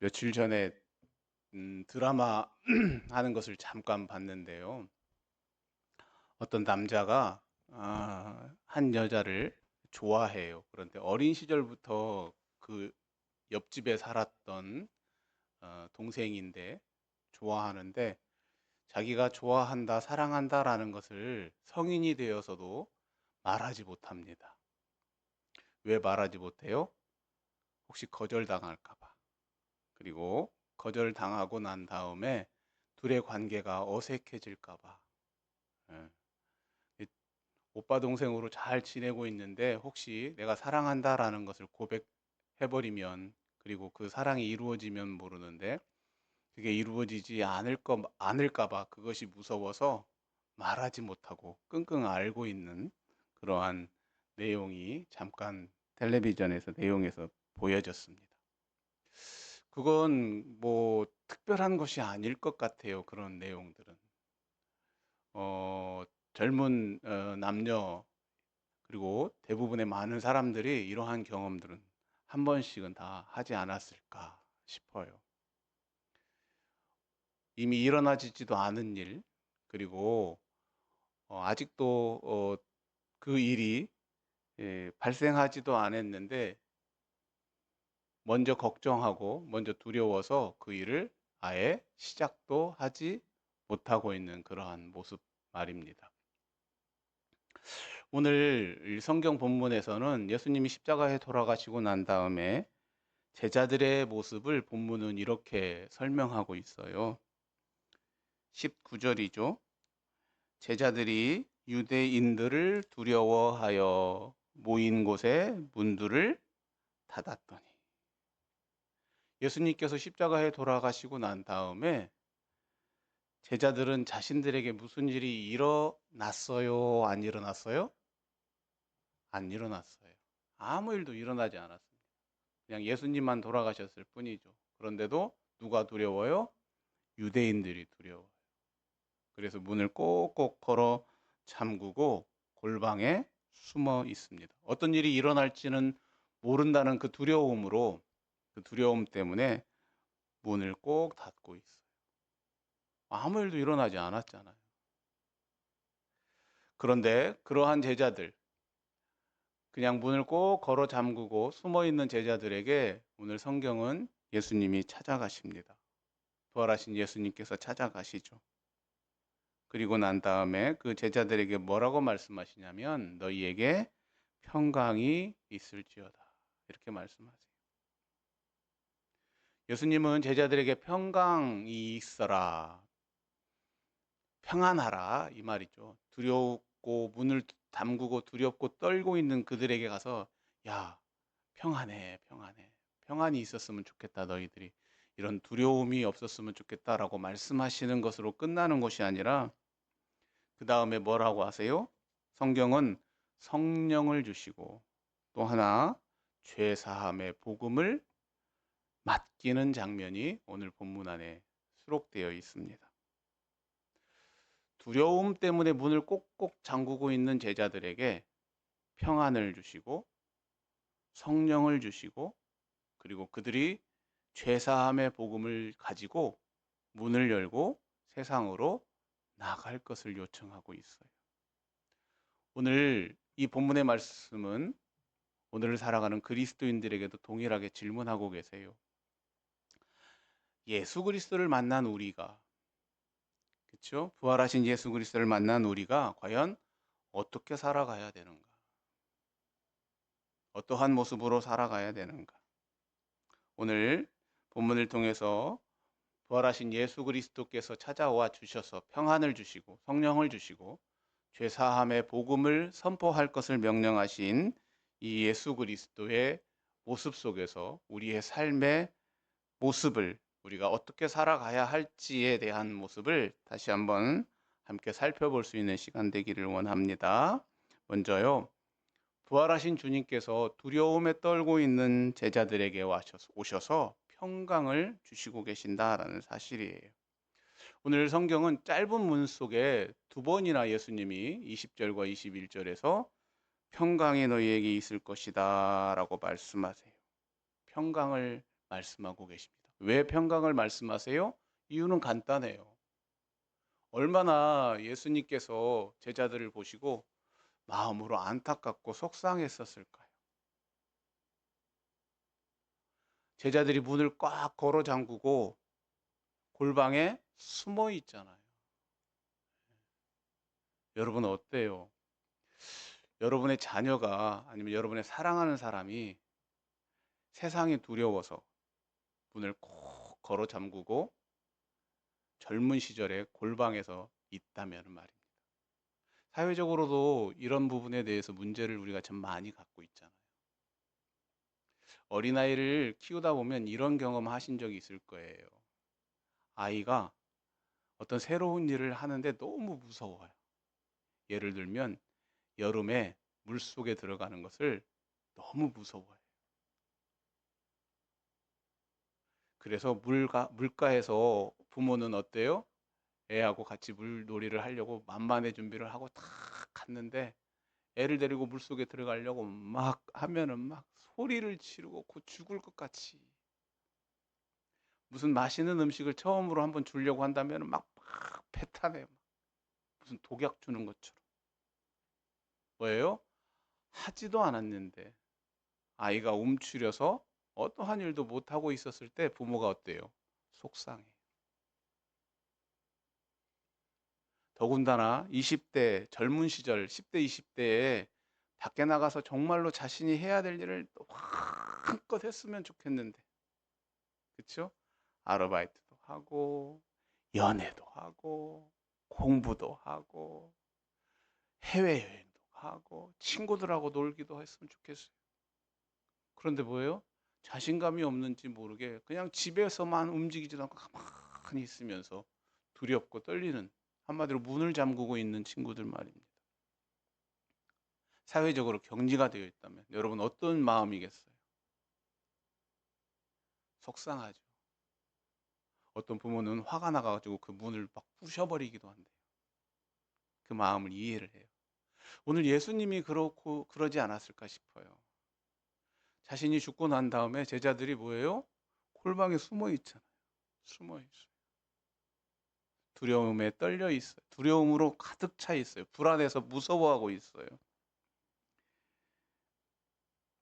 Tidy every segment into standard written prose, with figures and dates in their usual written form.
며칠 전에 드라마 하는 것을 잠깐 봤는데요. 어떤 남자가 한 여자를 좋아해요. 그런데 어린 시절부터 그 옆집에 살았던 동생인데 좋아하는데 자기가 좋아한다, 사랑한다라는 것을 성인이 되어서도 말하지 못합니다. 왜 말하지 못해요? 혹시 거절당할까 봐. 그리고 거절당하고 난 다음에 둘의 관계가 어색해질까 봐. 예. 오빠 동생으로 잘 지내고 있는데 혹시 내가 사랑한다라는 것을 고백해버리면, 그리고 그 사랑이 이루어지면 모르는데 그게 이루어지지 않을까 봐 그것이 무서워서 말하지 못하고 끙끙 앓고 있는 그러한 내용이 잠깐 텔레비전에서 내용에서 보여졌습니다. 그건 뭐 특별한 것이 아닐 것 같아요. 그런 내용들은. 젊은 남녀, 그리고 대부분의 많은 사람들이 이러한 경험들은 한 번씩은 다 하지 않았을까 싶어요. 이미 일어나지도 않은 일, 그리고 아직도 그 일이 발생하지도 않았는데 먼저 걱정하고 먼저 두려워서 그 일을 아예 시작도 하지 못하고 있는 그러한 모습 말입니다. 오늘 이 성경 본문에서는 예수님이 십자가에 돌아가시고 난 다음에 제자들의 모습을 본문은 이렇게 설명하고 있어요. 19절이죠. 제자들이 유대인들을 두려워하여 모인 곳에 문들을 닫았더니, 예수님께서 십자가에 돌아가시고 난 다음에 제자들은 자신들에게 무슨 일이 일어났어요? 안 일어났어요? 안 일어났어요. 아무 일도 일어나지 않았습니다. 그냥 예수님만 돌아가셨을 뿐이죠. 그런데도 누가 두려워요? 유대인들이 두려워요. 그래서 문을 꼭꼭 걸어 잠그고 골방에 숨어 있습니다. 어떤 일이 일어날지는 모른다는 그 두려움으로, 그 두려움 때문에 문을 꼭 닫고 있어요. 아무 일도 일어나지 않았잖아요. 그런데 그러한 제자들, 그냥 문을 꼭 걸어 잠그고 숨어 있는 제자들에게 오늘 성경은 예수님이 찾아가십니다. 부활하신 예수님께서 찾아가시죠. 그리고 난 다음에 그 제자들에게 뭐라고 말씀하시냐면 너희에게 평강이 있을지어다, 이렇게 말씀하세요. 예수님은 제자들에게 평강이 있어라, 평안하라 이 말이죠. 두렵고 문을 담그고 두렵고 떨고 있는 그들에게 가서 야, 평안해, 평안해, 평안이 있었으면 좋겠다, 너희들이 이런 두려움이 없었으면 좋겠다라고 말씀하시는 것으로 끝나는 것이 아니라 그 다음에 뭐라고 하세요? 성경은 성령을 주시고 또 하나 죄 사함의 복음을 맡기는 장면이 오늘 본문 안에 수록되어 있습니다. 두려움 때문에 문을 꼭꼭 잠그고 있는 제자들에게 평안을 주시고 성령을 주시고, 그리고 그들이 죄사함의 복음을 가지고 문을 열고 세상으로 나갈 것을 요청하고 있어요. 오늘 이 본문의 말씀은 오늘을 살아가는 그리스도인들에게도 동일하게 질문하고 계세요. 예수 그리스도를 만난 우리가, 그렇죠? 부활하신 예수 그리스도를 만난 우리가 과연 어떻게 살아가야 되는가? 어떠한 모습으로 살아가야 되는가? 오늘 본문을 통해서 부활하신 예수 그리스도께서 찾아와 주셔서 평안을 주시고 성령을 주시고 죄사함의 복음을 선포할 것을 명령하신 이 예수 그리스도의 모습 속에서 우리의 삶의 모습을, 우리가 어떻게 살아가야 할지에 대한 모습을 다시 한번 함께 살펴볼 수 있는 시간 되기를 원합니다. 먼저요, 부활하신 주님께서 두려움에 떨고 있는 제자들에게 오셔서 평강을 주시고 계신다라는 사실이에요. 오늘 성경은 짧은 문 속에 두 번이나 예수님이 20절과 21절에서 평강이 너희에게 있을 것이다 라고 말씀하세요. 평강을 말씀하고 계십니다. 왜 평강을 말씀하세요? 이유는 간단해요. 얼마나 예수님께서 제자들을 보시고 마음으로 안타깝고 속상했었을까요? 제자들이 문을 꽉 걸어 잠그고 골방에 숨어 있잖아요. 여러분 어때요? 여러분의 자녀가 아니면 여러분의 사랑하는 사람이 세상이 두려워서 문을 꼭 걸어 잠그고 젊은 시절에 골방에서 있다면 말입니다. 사회적으로도 이런 부분에 대해서 문제를 우리가 참 많이 갖고 있잖아요. 어린아이를 키우다 보면 이런 경험 하신 적이 있을 거예요. 아이가 어떤 새로운 일을 하는데 너무 무서워요. 예를 들면 여름에 물속에 들어가는 것을 너무 무서워해요. 그래서 물가에서 부모는 어때요? 애하고 같이 물놀이를 하려고 만반의 준비를 하고 딱 갔는데 애를 데리고 물속에 들어가려고 막 하면은 막 소리를 지르고 곧 죽을 것 같이 무슨 맛있는 음식을 처음으로 한번 주려고 한다면 막 뱉어내요. 무슨 독약 주는 것처럼. 뭐예요? 하지도 않았는데 아이가 움츠려서 어떠한 일도 못하고 있었을 때 부모가 어때요? 속상해. 더군다나 20대 젊은 시절 10대 20대에 밖에 나가서 정말로 자신이 해야 될 일을 또 마음껏 했으면 좋겠는데 그쵸? 아르바이트도 하고 연애도 하고 공부도 하고 해외여행도 가고 친구들하고 놀기도 했으면 좋겠어요. 그런데 뭐예요? 자신감이 없는지 모르게 그냥 집에서만 움직이지도 않고 가만히 있으면서 두렵고 떨리는 한마디로 문을 잠그고 있는 친구들 말입니다. 사회적으로 격리가 되어 있다면 여러분 어떤 마음이겠어요? 속상하죠. 어떤 부모는 화가 나가지고 그 문을 막 부셔버리기도 한대요. 그 마음을 이해를 해요. 오늘 예수님이 그렇고 그러지 않았을까 싶어요. 자신이 죽고 난 다음에 제자들이 뭐예요? 골방에 숨어 있잖아요. 숨어 있어요. 두려움에 떨려 있어요. 두려움으로 가득 차 있어요. 불안해서 무서워하고 있어요.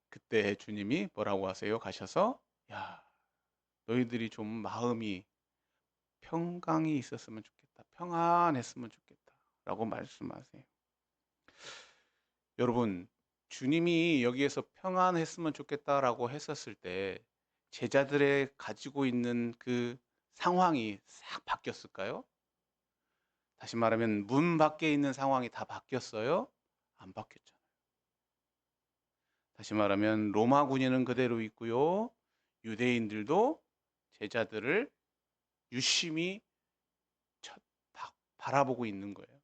그때 주님이 뭐라고 하세요? 가셔서 야, 너희들이 좀 마음이 평강이 있었으면 좋겠다. 평안했으면 좋겠다. 라고 말씀하세요. 여러분, 주님이 여기에서 평안했으면 좋겠다라고 했었을 때 제자들의 가지고 있는 그 상황이 싹 바뀌었을까요? 다시 말하면 문 밖에 있는 상황이 다 바뀌었어요? 안 바뀌었잖아요. 다시 말하면 로마 군인은 그대로 있고요. 유대인들도 제자들을 유심히 바라보고 있는 거예요.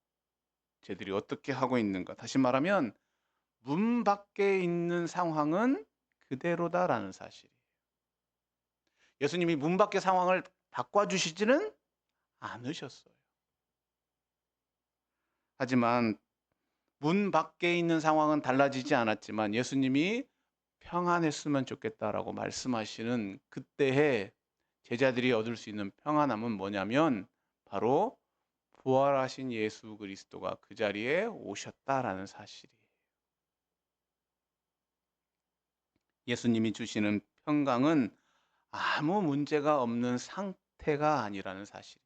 쟤들이 어떻게 하고 있는가. 다시 말하면 문 밖에 있는 상황은 그대로다라는 사실이에요. 예수님이 문 밖의 상황을 바꿔주시지는 않으셨어요. 하지만 문 밖에 있는 상황은 달라지지 않았지만 예수님이 평안했으면 좋겠다라고 말씀하시는 그때에 제자들이 얻을 수 있는 평안함은 뭐냐면 바로 부활하신 예수 그리스도가 그 자리에 오셨다라는 사실이에요. 예수님이 주시는 평강은 아무 문제가 없는 상태가 아니라는 사실입니다.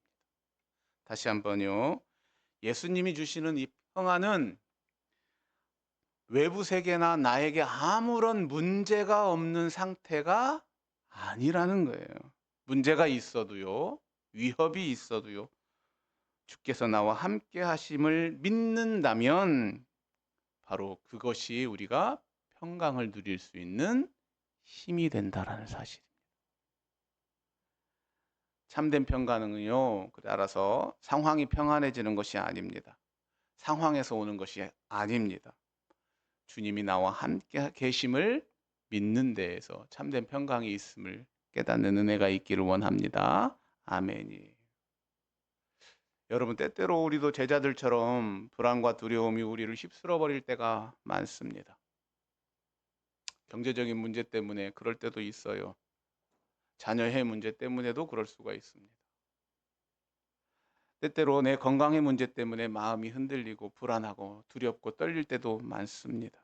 다시 한번요. 예수님이 주시는 이 평안은 외부 세계나 나에게 아무런 문제가 없는 상태가 아니라는 거예요. 문제가 있어도요, 위협이 있어도요, 주께서 나와 함께 하심을 믿는다면 바로 그것이 우리가 평강을 누릴 수 있는 힘이 된다라는 사실입니다. 참된 평강은요, 따라서 상황이 평안해지는 것이 아닙니다. 상황에서 오는 것이 아닙니다. 주님이 나와 함께 계심을 믿는 데에서 참된 평강이 있음을 깨닫는 은혜가 있기를 원합니다. 아멘이. 여러분 때때로 우리도 제자들처럼 불안과 두려움이 우리를 휩쓸어 버릴 때가 많습니다. 경제적인 문제 때문에 그럴 때도 있어요. 자녀의 문제 때문에도 그럴 수가 있습니다. 때때로 내 건강의 문제 때문에 마음이 흔들리고 불안하고 두렵고 떨릴 때도 많습니다.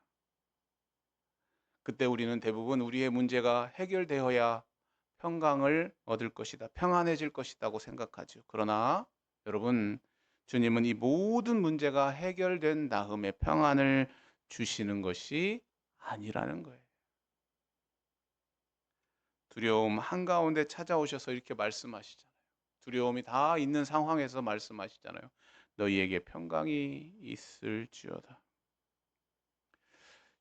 그때 우리는 대부분 우리의 문제가 해결되어야 평강을 얻을 것이다, 평안해질 것이라고 생각하죠. 그러나 여러분, 주님은 이 모든 문제가 해결된 다음에 평안을 주시는 것이 아니라는 거예요. 두려움 한가운데 찾아오셔서 이렇게 말씀하시잖아요. 두려움이 다 있는 상황에서 말씀하시잖아요. 너희에게 평강이 있을지어다.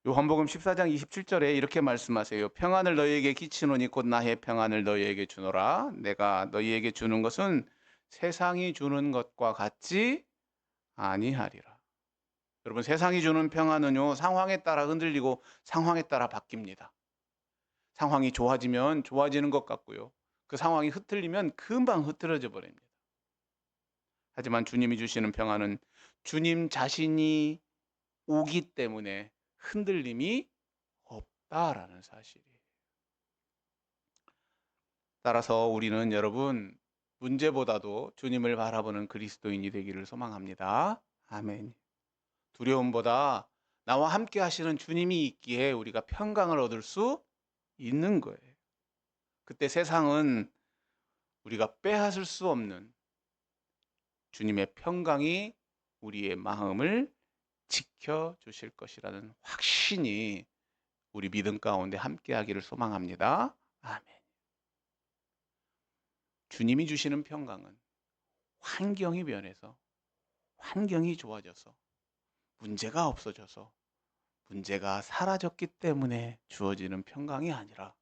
요한복음 14장 27절에 이렇게 말씀하세요. 평안을 너희에게 끼치노니 곧 나의 평안을 너희에게 주노라. 내가 너희에게 주는 것은 세상이 주는 것과 같지 아니하리라. 여러분, 세상이 주는 평안은요, 상황에 따라 흔들리고 상황에 따라 바뀝니다. 상황이 좋아지면 좋아지는 것 같고요. 그 상황이 흐트리면 금방 흐트러져 버립니다. 하지만 주님이 주시는 평안은 주님 자신이 오기 때문에 흔들림이 없다라는 사실이에요. 따라서 우리는 여러분, 문제보다도 주님을 바라보는 그리스도인이 되기를 소망합니다. 아멘. 두려움보다 나와 함께 하시는 주님이 있기에 우리가 평강을 얻을 수 있는 거예요. 그때 세상은 우리가 빼앗을 수 없는 주님의 평강이 우리의 마음을 지켜 주실 것이라는 확신이 우리 믿음 가운데 함께 하기를 소망합니다. 아멘. 주님이 주시는 평강은 환경이 변해서, 환경이 좋아져서, 문제가 없어져서, 문제가 사라졌기 때문에 주어지는 평강이 아니라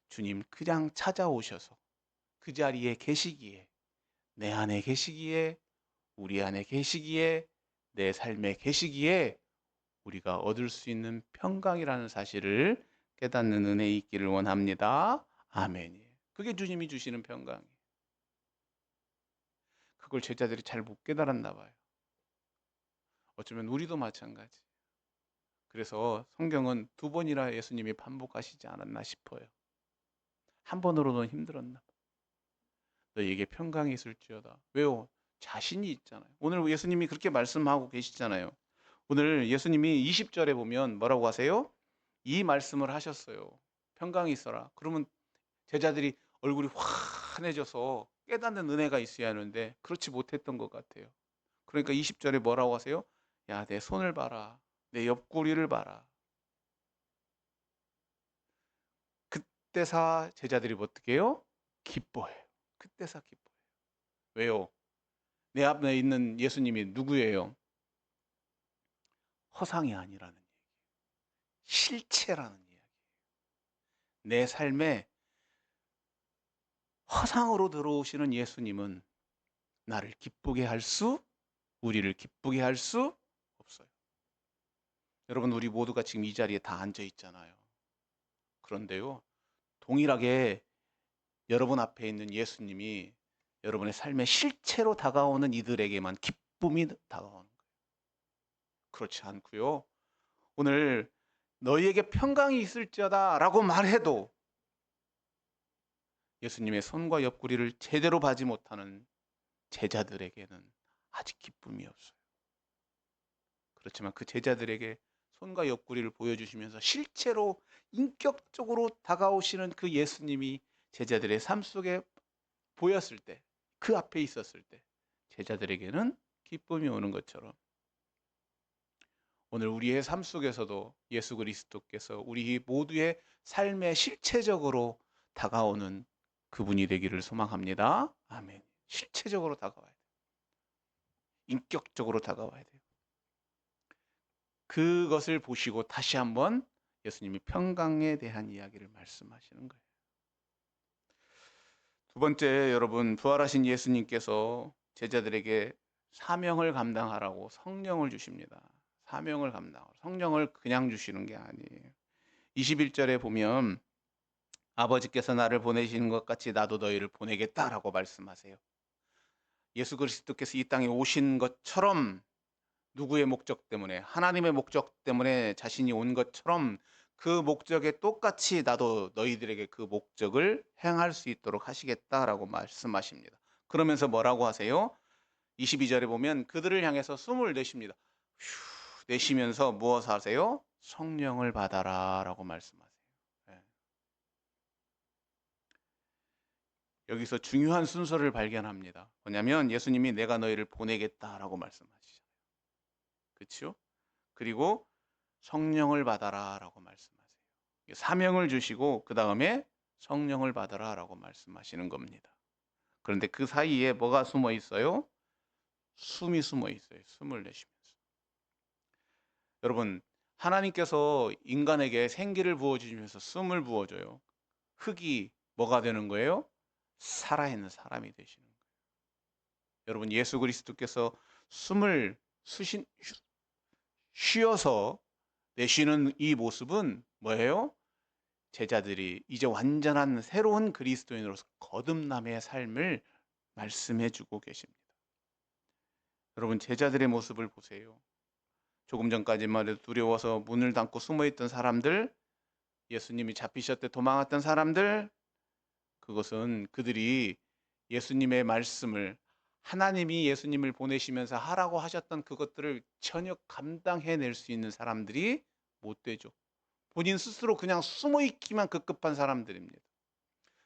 주님 그냥 찾아오셔서 그 자리에 계시기에, 내 안에 계시기에, 우리 안에 계시기에, 내 삶에 계시기에 우리가 얻을 수 있는 평강이라는 사실을 깨닫는 은혜 있기를 원합니다. 아멘. 그게 주님이 주시는 평강이에요. 그걸 제자들이 잘 못 깨달았나 봐요. 어쩌면 우리도 마찬가지. 그래서 성경은 두 번이나 예수님이 반복하시지 않았나 싶어요. 한 번으로는 힘들었나 봐. 너희에게 평강이 있을지어다. 왜요? 자신이 있잖아요. 오늘 예수님이 그렇게 말씀하고 계시잖아요. 오늘 예수님이 20절에 보면 뭐라고 하세요? 이 말씀을 하셨어요. 평강이 있어라. 그러면 제자들이 얼굴이 환해져서 깨닫는 은혜가 있어야 하는데 그렇지 못했던 것 같아요. 그러니까 20절에 뭐라고 하세요? 야, 내 손을 봐라. 내 옆구리를 봐라. 그때사 제자들이 어떻게 해요? 기뻐해요. 그때사 기뻐해요. 왜요? 내 앞에 있는 예수님이 누구예요? 허상이 아니라는 얘기. 실체라는 이야기. 내 삶에 허상으로 들어오시는 예수님은 나를 기쁘게 할 수, 우리를 기쁘게 할 수 없어요. 여러분, 우리 모두가 지금 이 자리에 다 앉아 있잖아요. 그런데요, 동일하게 여러분 앞에 있는 예수님이 여러분의 삶의 실체로 다가오는 이들에게만 기쁨이 다가오는 거예요. 그렇지 않고요. 오늘 너희에게 평강이 있을지어다 라고 말해도 예수님의 손과 옆구리를 제대로 봐지 못하는 제자들에게는 아직 기쁨이 없어요. 그렇지만 그 제자들에게 손과 옆구리를 보여주시면서 실제로 인격적으로 다가오시는 그 예수님이 제자들의 삶 속에 보였을 때, 그 앞에 있었을 때 제자들에게는 기쁨이 오는 것처럼 오늘 우리의 삶 속에서도 예수 그리스도께서 우리 모두의 삶에 실체적으로 다가오는 그분이 되기를 소망합니다. 아멘. 실체적으로 다가와야 돼요. 인격적으로 다가와야 돼요. 그것을 보시고 다시 한번 예수님이 평강에 대한 이야기를 말씀하시는 거예요. 두 번째, 여러분, 부활하신 예수님께서 제자들에게 사명을 감당하라고 성령을 주십니다. 사명을 감당하라고. 성령을 그냥 주시는 게 아니에요. 21절에 보면 아버지께서 나를 보내시는 것 같이 나도 너희를 보내겠다라고 말씀하세요. 예수 그리스도께서 이 땅에 오신 것처럼 누구의 목적 때문에, 하나님의 목적 때문에 자신이 온 것처럼 그 목적에 똑같이 나도 너희들에게 그 목적을 행할 수 있도록 하시겠다라고 말씀하십니다. 그러면서 뭐라고 하세요? 22절에 보면 그들을 향해서 숨을 내쉽니다. 휴, 내쉬면서 무엇 하세요? 성령을 받아라라고 말씀하세요. 예. 여기서 중요한 순서를 발견합니다. 뭐냐면 예수님이 내가 너희를 보내겠다라고 말씀하시죠. 그렇죠? 그리고 성령을 받아라라고 말씀하세요. 사명을 주시고 그다음에 성령을 받아라라고 말씀하시는 겁니다. 그런데 그 사이에 뭐가 숨어 있어요? 숨이 숨어 있어요. 숨을 내쉬면서. 여러분, 하나님께서 인간에게 생기를 부어 주시면서 숨을 부어 줘요. 흙이 뭐가 되는 거예요? 살아있는 사람이 되시는 거예요. 여러분, 예수 그리스도께서 숨을 쉬어서 내쉬는 이 모습은 뭐예요? 제자들이 이제 완전한 새로운 그리스도인으로서 거듭남의 삶을 말씀해 주고 계십니다. 여러분, 제자들의 모습을 보세요. 조금 전까지만 해도 두려워서 문을 닫고 숨어 있던 사람들, 예수님이 잡히셨을 때 도망했던 사람들, 그것은 그들이 예수님의 말씀을, 하나님이 예수님을 보내시면서 하라고 하셨던 그것들을 전혀 감당해낼 수 있는 사람들이 못 되죠. 본인 스스로 그냥 숨어 있기만 급급한 사람들입니다.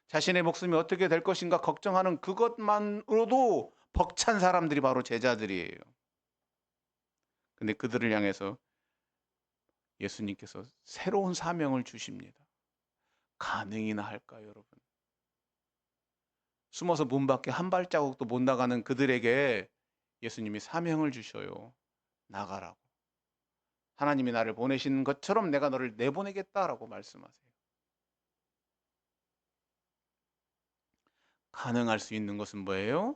자신의 목숨이 어떻게 될 것인가 걱정하는 그것만으로도 벅찬 사람들이 바로 제자들이에요. 근데 그들을 향해서 예수님께서 새로운 사명을 주십니다. 가능이나 할까요, 여러분? 숨어서 문 밖에 한 발자국도 못 나가는 그들에게 예수님이 사명을 주셔요. 나가라고. 하나님이 나를 보내신 것처럼 내가 너를 내보내겠다라고 말씀하세요. 가능할 수 있는 것은 뭐예요?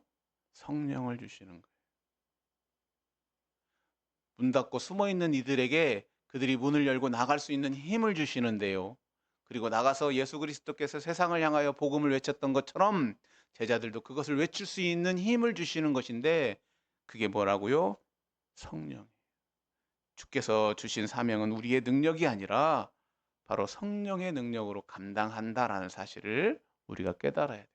성령을 주시는 거예요. 문 닫고 숨어 있는 이들에게 그들이 문을 열고 나갈 수 있는 힘을 주시는데요. 그리고 나가서 예수 그리스도께서 세상을 향하여 복음을 외쳤던 것처럼 제자들도 그것을 외칠 수 있는 힘을 주시는 것인데 그게 뭐라고요? 성령. 주께서 주신 사명은 우리의 능력이 아니라 바로 성령의 능력으로 감당한다라는 사실을 우리가 깨달아야 돼요.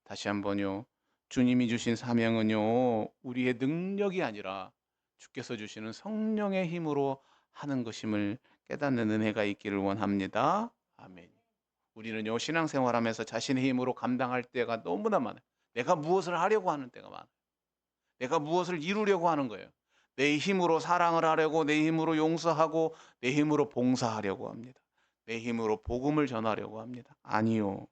다시 한번요. 주님이 주신 사명은요. 우리의 능력이 아니라 주께서 주시는 성령의 힘으로 하는 것임을 깨닫는 은혜가 있기를 원합니다. 아멘. 우리는요. 신앙생활하면서 자신의 힘으로 감당할 때가 너무나 많아요. 내가 무엇을 하려고 하는 때가 많아요. 내가 무엇을 이루려고 하는 거예요. 내 힘으로 사랑을 하려고, 내 힘으로 용서하고, 내 힘으로 봉사하려고 합니다. 내 힘으로 복음을 전하려고 합니다. 아니요.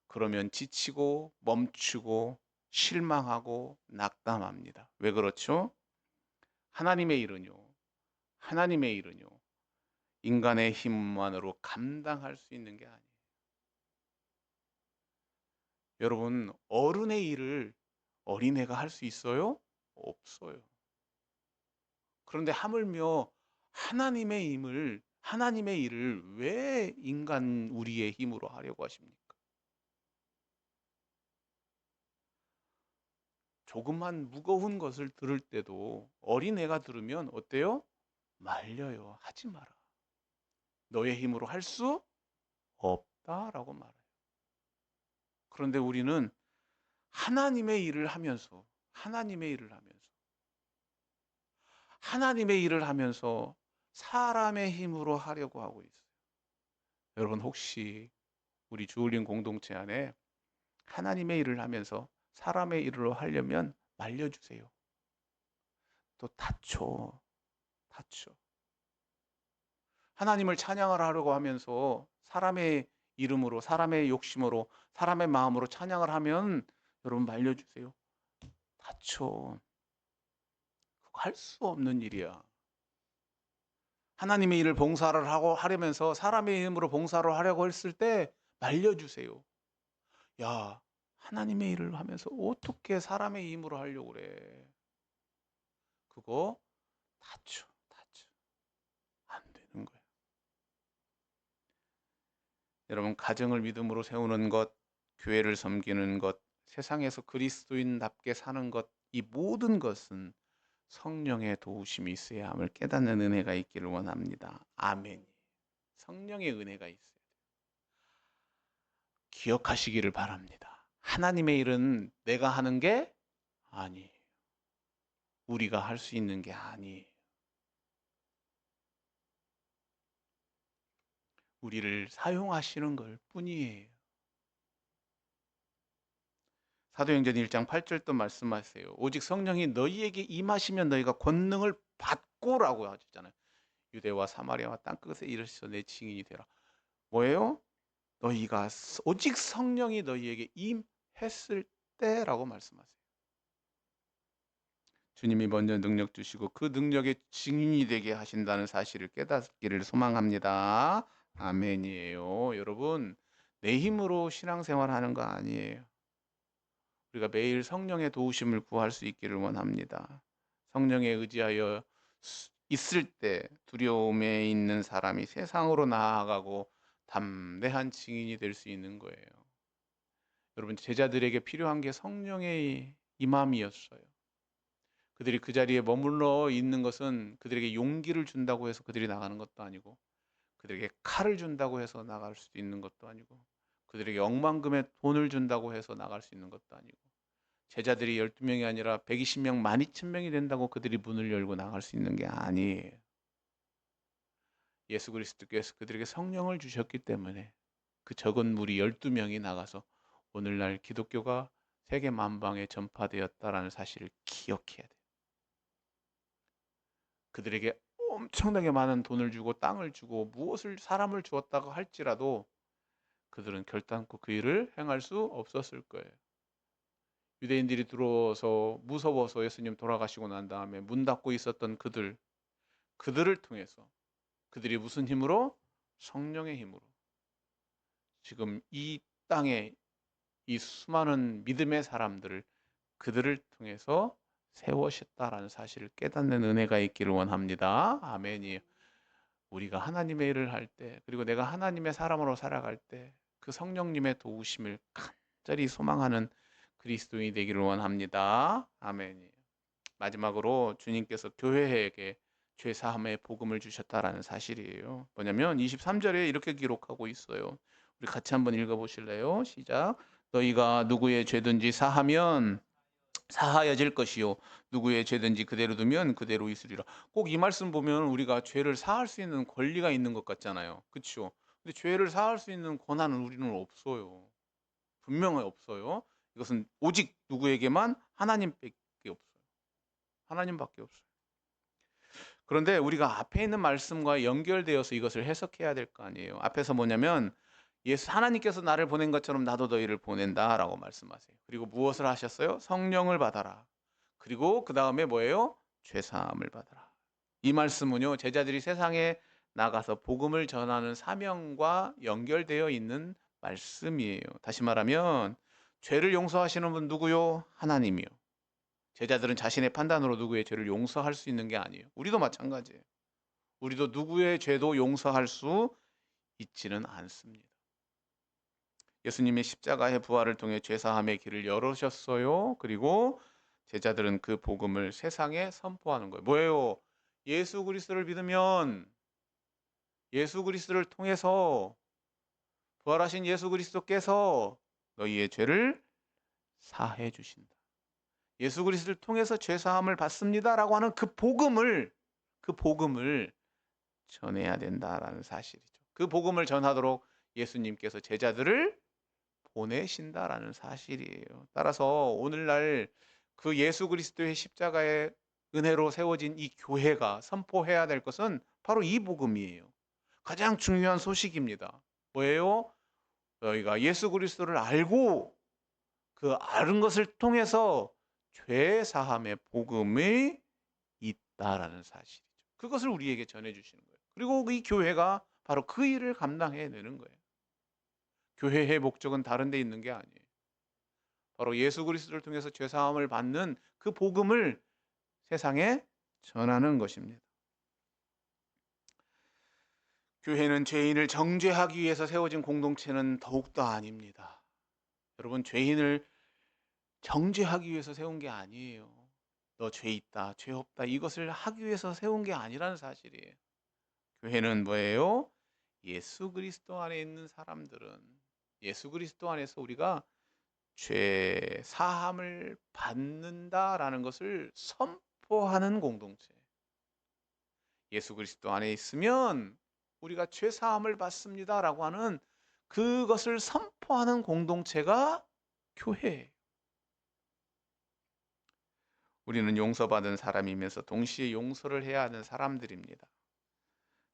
그러면 지치고 멈추고 실망하고 낙담합니다. 왜 그렇죠? 하나님의 일은요. 하나님의 일은요. 인간의 힘만으로 감당할 수 있는 게 아니에요. 여러분, 어른의 일을 어린애가 할 수 있어요? 없어요. 그런데 하물며 하나님의 일을 왜 인간 우리의 힘으로 하려고 하십니까? 조금만 무거운 것을 들을 때도 어린애가 들으면 어때요? 말려요. 하지 마라. 너의 힘으로 할 수 없다라고 말해요. 그런데 우리는 하나님의 일을 하면서, 하나님의 일을 하면서, 하나님의 일을 하면서 사람의 힘으로 하려고 하고 있어요. 여러분 혹시 우리 주울림 공동체 안에 하나님의 일을 하면서 사람의 일을 하려면 말려주세요. 또 다쳐, 다쳐. 하나님을 찬양을 하려고 하면서 사람의 이름으로, 사람의 욕심으로, 사람의 마음으로 찬양을 하면 여러분 말려주세요. 다쳐. 그거 할 수 없는 일이야. 하나님의 일을 봉사를 하고 하려면서 사람의 힘으로 봉사를 하려고 했을 때 말려주세요. 야, 하나님의 일을 하면서 어떻게 사람의 힘으로 하려고 그래. 그거 다쳐, 다쳐. 안 되는 거야. 여러분, 가정을 믿음으로 세우는 것, 교회를 섬기는 것, 세상에서 그리스도인답게 사는 것, 이 모든 것은 성령의 도우심이 있어야 함을 깨닫는 은혜가 있기를 원합니다. 아멘. 성령의 은혜가 있어요. 기억하시기를 바랍니다. 하나님의 일은 내가 하는 게 아니에요. 우리가 할 수 있는 게 아니에요. 우리를 사용하시는 걸 뿐이에요. 사도행전 1장 8절도 말씀하세요. 오직 성령이 너희에게 임하시면 너희가 권능을 받고라고 하셨잖아요. 유대와 사마리아와 땅끝에 이르시서 내 증인이 되라. 뭐예요? 너희가 오직 성령이 너희에게 임했을 때라고 말씀하세요. 주님이 먼저 능력 주시고 그 능력의 증인이 되게 하신다는 사실을 깨닫기를 소망합니다. 아멘이에요. 여러분, 내 힘으로 신앙생활하는 거 아니에요. 우리가 매일 성령의 도우심을 구할 수 있기를 원합니다. 성령에 의지하여 있을 때 두려움에 있는 사람이 세상으로 나아가고 담대한 증인이 될 수 있는 거예요. 여러분, 제자들에게 필요한 게 성령의 임함이었어요. 그들이 그 자리에 머물러 있는 것은 그들에게 용기를 준다고 해서 그들이 나가는 것도 아니고, 그들에게 칼을 준다고 해서 나갈 수 있는 것도 아니고, 그들에게 억만금의 돈을 준다고 해서 나갈 수 있는 것도 아니고, 제자들이 12명이 아니라 120명, 12,000명이 된다고 그들이 문을 열고 나갈 수 있는 게 아니에요. 예수 그리스도께서 그들에게 성령을 주셨기 때문에 그 적은 무리 12명이 나가서 오늘날 기독교가 세계 만방에 전파되었다라는 사실을 기억해야 돼요. 그들에게 엄청나게 많은 돈을 주고 땅을 주고 무엇을 사람을 주었다고 할지라도 그들은 결단코 그 일을 행할 수 없었을 거예요. 유대인들이 들어와서 무서워서 예수님 돌아가시고 난 다음에 문 닫고 있었던 그들을 통해서 그들이 무슨 힘으로? 성령의 힘으로 지금 이 땅에 이 수많은 믿음의 사람들을 그들을 통해서 세우셨다라는 사실을 깨닫는 은혜가 있기를 원합니다. 아멘이에요. 우리가 하나님의 일을 할 때, 그리고 내가 하나님의 사람으로 살아갈 때 그 성령님의 도우심을 간절히 소망하는 그리스도인이 되기를 원합니다. 아멘이에요. 마지막으로 주님께서 교회에게 죄사함의 복음을 주셨다라는 사실이에요. 뭐냐면 23절에 이렇게 기록하고 있어요. 우리 같이 한번 읽어보실래요? 시작. 너희가 누구의 죄든지 사하면 사하여질 것이요 누구의 죄든지 그대로 두면 그대로 있으리라. 꼭 이 말씀 보면 우리가 죄를 사할 수 있는 권리가 있는 것 같잖아요. 그렇죠? 근데 죄를 사할 수 있는 권한은 우리는 없어요. 분명히 없어요. 이것은 오직 누구에게만 하나님밖에 없어요. 하나님밖에 없어요. 그런데 우리가 앞에 있는 말씀과 연결되어서 이것을 해석해야 될 거 아니에요. 앞에서 뭐냐면 예수 하나님께서 나를 보낸 것처럼 나도 너희를 보낸다라고 말씀하세요. 그리고 무엇을 하셨어요? 성령을 받아라. 그리고 그 다음에 뭐예요? 죄사함을 받아라. 이 말씀은요, 제자들이 세상에 나가서 복음을 전하는 사명과 연결되어 있는 말씀이에요. 다시 말하면 죄를 용서하시는 분 누구요? 하나님이요. 제자들은 자신의 판단으로 누구의 죄를 용서할 수 있는 게 아니에요. 우리도 마찬가지예요. 우리도 누구의 죄도 용서할 수 있지는 않습니다. 예수님의 십자가의 부활을 통해 죄사함의 길을 열으셨어요. 그리고 제자들은 그 복음을 세상에 선포하는 거예요. 뭐예요? 예수 그리스도를 믿으면 예수 그리스도를 통해서 부활하신 예수 그리스도께서 너희의 죄를 사해 주신다. 예수 그리스도를 통해서 죄 사함을 받습니다라고 하는 그 복음을 전해야 된다라는 사실이죠. 그 복음을 전하도록 예수님께서 제자들을 보내신다라는 사실이에요. 따라서 오늘날 그 예수 그리스도의 십자가의 은혜로 세워진 이 교회가 선포해야 될 것은 바로 이 복음이에요. 가장 중요한 소식입니다. 뭐예요? 너희가 예수 그리스도를 알고 그 아는 것을 통해서 죄 사함의 복음이 있다라는 사실이죠. 그것을 우리에게 전해 주시는 거예요. 그리고 이 교회가 바로 그 일을 감당해 내는 거예요. 교회의 목적은 다른 데 있는 게 아니에요. 바로 예수 그리스도를 통해서 죄 사함을 받는 그 복음을 세상에 전하는 것입니다. 교회는 죄인을 정죄하기 위해서 세워진 공동체는 더욱더 아닙니다. 여러분, 죄인을 정죄하기 위해서 세운 게 아니에요. 너 죄 있다, 죄 없다 이것을 하기 위해서 세운 게 아니라는 사실이에요. 교회는 뭐예요? 예수 그리스도 안에 있는 사람들은 예수 그리스도 안에서 우리가 죄 사함을 받는다라는 것을 선포하는 공동체. 예수 그리스도 안에 있으면 우리가 죄 사함을 받습니다라고 하는 그것을 선포하는 공동체가 교회예요. 우리는 용서받은 사람이면서 동시에 용서를 해야 하는 사람들입니다.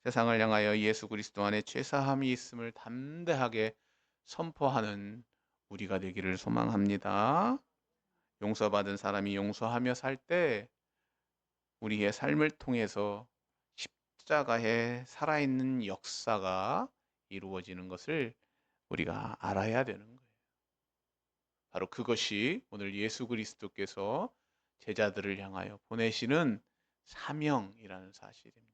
세상을 향하여 예수 그리스도 안에 죄 사함이 있음을 담대하게 선포하는 우리가 되기를 소망합니다. 용서받은 사람이 용서하며 살 때 우리의 삶을 통해서 십자가의 살아있는 역사가 이루어지는 것을 우리가 알아야 되는 거예요. 바로 그것이 오늘 예수 그리스도께서 제자들을 향하여 보내시는 사명이라는 사실입니다.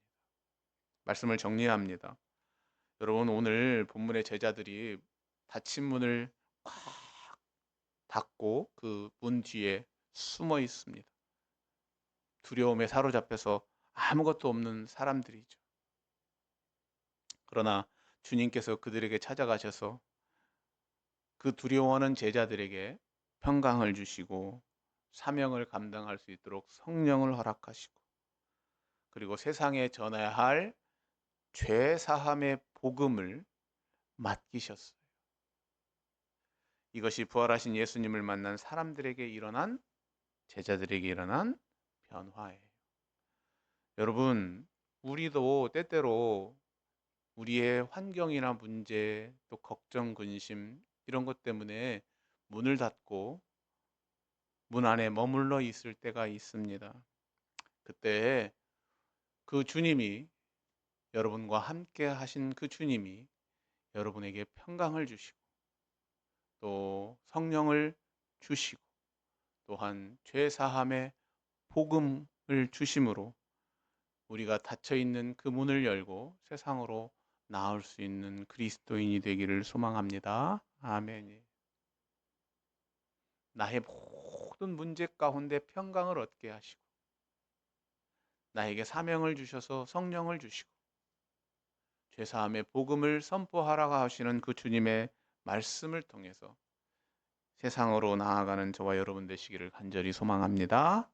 말씀을 정리합니다. 여러분, 오늘 본문의 제자들이 닫힌 문을 꽉 닫고 그 문 뒤에 숨어 있습니다. 두려움에 사로잡혀서 아무것도 없는 사람들이죠. 그러나 주님께서 그들에게 찾아가셔서 그 두려워하는 제자들에게 평강을 주시고 사명을 감당할 수 있도록 성령을 허락하시고, 그리고 세상에 전해야 할 죄 사함의 복음을 맡기셨어요. 이것이 부활하신 예수님을 만난 사람들에게 일어난, 제자들에게 일어난 변화예요. 여러분, 우리도 때때로 우리의 환경이나 문제, 또 걱정, 근심 이런 것 때문에 문을 닫고 문 안에 머물러 있을 때가 있습니다. 그때 그 주님이, 여러분과 함께 하신 그 주님이 여러분에게 평강을 주시고 또 성령을 주시고 또한 죄 사함의 복음을 주심으로 우리가 닫혀 있는 그 문을 열고 세상으로 나올 수 있는 그리스도인이 되기를 소망합니다. 아멘. 나의 모든 문제 가운데 평강을 얻게 하시고 나에게 사명을 주셔서 성령을 주시고 죄사함의 복음을 선포하라고 하시는 그 주님의 말씀을 통해서 세상으로 나아가는 저와 여러분 되시기를 간절히 소망합니다.